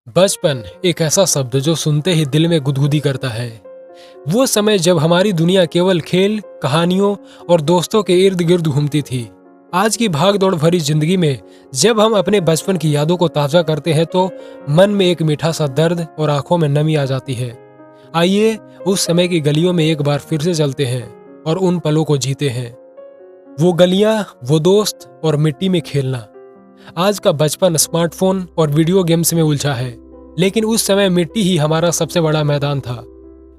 बचपन एक ऐसा शब्द जो सुनते ही दिल में गुदगुदी करता है। वो समय जब हमारी दुनिया केवल खेल, कहानियों और दोस्तों के इर्द गिर्द घूमती थी। आज की भाग दौड़ भरी जिंदगी में जब हम अपने बचपन की यादों को ताजा करते हैं तो मन में एक मीठा सा दर्द और आंखों में नमी आ जाती है। आइए उस समय की गलियों में एक बार फिर से चलते हैं और उन पलों को जीते हैं। वो गलियां, वो दोस्त और मिट्टी में खेलना। आज का बचपन स्मार्टफोन और वीडियो गेम्स में उलझा है, लेकिन उस समय मिट्टी ही हमारा सबसे बड़ा मैदान था।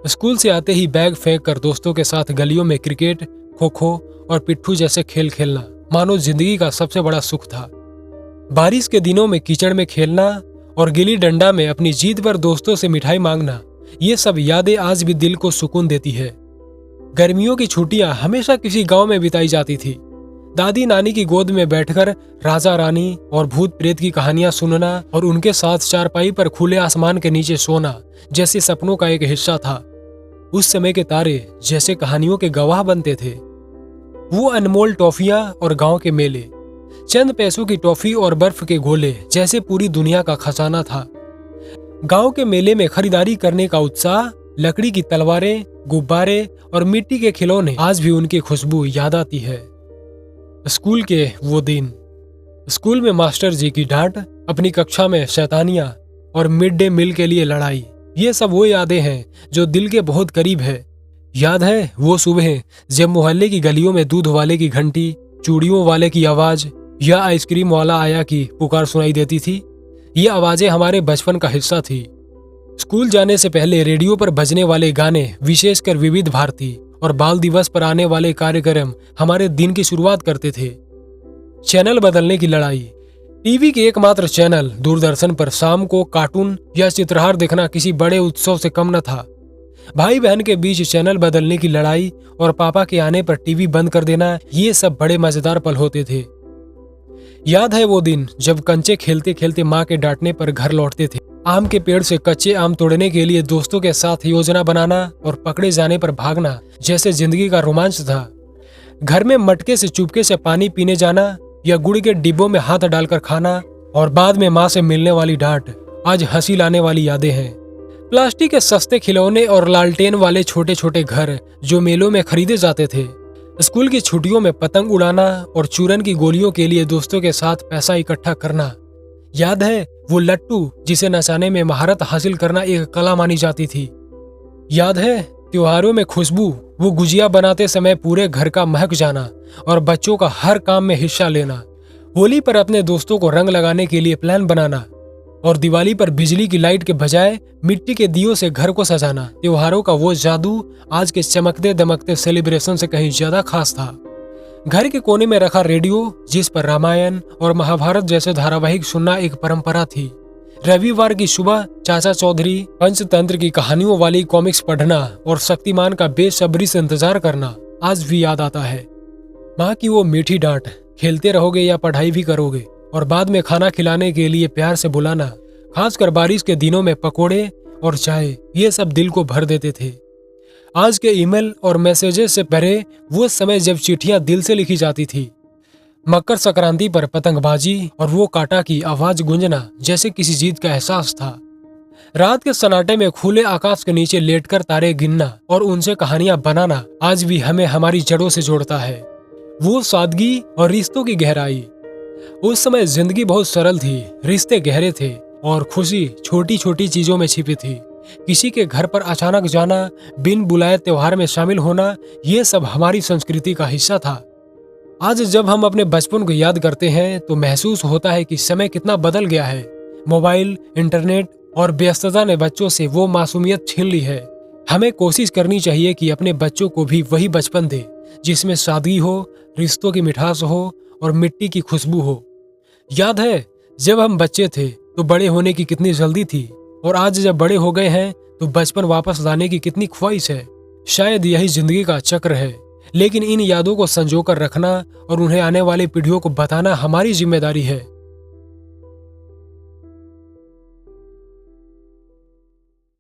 स्कूल से आते ही बैग फेंक कर दोस्तों के साथ गलियों में क्रिकेट, खो खो और पिट्ठू जैसे खेल खेलना मानो जिंदगी का सबसे बड़ा सुख था। बारिश के दिनों में कीचड़ में खेलना और गिल्ली डंडा में अपनी जीत पर दोस्तों से मिठाई मांगना, ये सब यादें आज भी दिल को सुकून देती है। गर्मियों की छुट्टियां हमेशा किसी गांव में बिताई जाती थी। दादी नानी की गोद में बैठकर राजा रानी और भूत प्रेत की कहानियां सुनना और उनके साथ चारपाई पर खुले आसमान के नीचे सोना जैसे सपनों का एक हिस्सा था। उस समय के तारे जैसे कहानियों के गवाह बनते थे। वो अनमोल टॉफियां और गांव के मेले, चंद पैसों की टॉफी और बर्फ के गोले जैसे पूरी दुनिया का खजाना था। गांव के मेले में खरीदारी करने का उत्साह, लकड़ी की तलवारें, गुब्बारे और मिट्टी के खिलौने, आज भी उनकी खुशबू याद आती है। स्कूल के वो दिन, स्कूल में मास्टर जी की डांट, अपनी कक्षा में शैतानियां और मिड डे मील के लिए लड़ाई, ये सब वो यादें हैं जो दिल के बहुत करीब है। याद है वो सुबह जब मोहल्ले की गलियों में दूध वाले की घंटी, चूड़ियों वाले की आवाज या आइसक्रीम वाला आया की पुकार सुनाई देती थी। ये आवाजें हमारे बचपन का हिस्सा थी। स्कूल जाने से पहले रेडियो पर बजने वाले गाने, विशेषकर विविध भारती और बाल दिवस पर आने वाले कार्यक्रम हमारे दिन की शुरुआत करते थे। चैनल बदलने की लड़ाई, टीवी के एकमात्र चैनल दूरदर्शन पर शाम को कार्टून या चित्रहार देखना किसी बड़े उत्सव से कम न था। भाई बहन के बीच चैनल बदलने की लड़ाई और पापा के आने पर टीवी बंद कर देना, ये सब बड़े मजेदार पल होते थे। याद है वो दिन जब कंचे खेलते खेलते माँ के डांटने पर घर लौटते थे। आम के पेड़ से कच्चे आम तोड़ने के लिए दोस्तों के साथ योजना बनाना और पकड़े जाने पर भागना जैसे जिंदगी का रोमांच था। घर में मटके से चुपके से पानी पीने जाना या गुड़ के डिब्बों में हाथ डालकर खाना और बाद में माँ से मिलने वाली डांट, आज हंसी लाने वाली यादें हैं। प्लास्टिक के सस्ते खिलौने और लालटेन वाले छोटे छोटे घर जो मेलों में खरीदे जाते थे। स्कूल की छुट्टियों में पतंग उड़ाना और चूरन की गोलियों के लिए दोस्तों के साथ पैसा इकट्ठा करना। याद है वो लट्टू जिसे नचाने में महारत हासिल करना एक कला मानी जाती थी। याद है त्योहारों में खुशबू, वो गुजिया बनाते समय पूरे घर का महक जाना और बच्चों का हर काम में हिस्सा लेना। होली पर अपने दोस्तों को रंग लगाने के लिए प्लान बनाना और दिवाली पर बिजली की लाइट के बजाय मिट्टी के दियों से घर को सजाना। त्योहारों का वो जादू आज के चमकते दमकते सेलिब्रेशन से कहीं ज्यादा खास था। घर के कोने में रखा रेडियो जिस पर रामायण और महाभारत जैसे धारावाहिक सुनना एक परंपरा थी। रविवार की सुबह चाचा चौधरी पंचतंत्र की कहानियों वाली कॉमिक्स पढ़ना और शक्तिमान का बेसब्री से इंतजार करना आज भी याद आता है। माँ की वो मीठी डांट, खेलते रहोगे या पढ़ाई भी करोगे, और बाद में खाना खिलाने के लिए प्यार से बुलाना, खासकर बारिश के दिनों में पकोड़े और चाय, ये सब दिल को भर देते थे। आज के ईमेल और मैसेजेस से परे वो समय जब चिट्ठियां दिल से लिखी जाती थी। मकर संक्रांति पर पतंगबाजी और वो कांटा की आवाज गूंजना जैसे किसी जीत का एहसास था। रात के सन्नाटे में खुले आकाश के नीचे लेटकर तारे गिनना और उनसे कहानियां बनाना आज भी हमें हमारी जड़ों से जोड़ता है। वो सादगी और रिश्तों की गहराई, उस समय जिंदगी बहुत सरल थी, रिश्ते गहरे थे और खुशी छोटी छोटी चीजों में छिपी थी। किसी के घर पर अचानक जाना, बिन बुलाए त्योहार में शामिल होना, ये सब हमारी संस्कृति का हिस्सा था। आज जब हम अपने बचपन को याद करते हैं तो महसूस होता है कि समय कितना बदल गया है। मोबाइल, इंटरनेट और व्यस्तता ने बच्चों से वो मासूमियत छीन ली है। हमें कोशिश करनी चाहिए कि अपने बच्चों को भी वही बचपन दे जिसमें सादगी हो, रिश्तों की मिठास हो और मिट्टी की खुशबू हो। याद है जब हम बच्चे थे तो बड़े होने की कितनी जल्दी थी, और आज जब बड़े हो गए हैं तो बचपन वापस लाने की कितनी ख्वाहिश है। शायद यही जिंदगी का चक्र है, लेकिन इन यादों को संजो कर रखना और उन्हें आने वाली पीढ़ियों को बताना हमारी जिम्मेदारी है।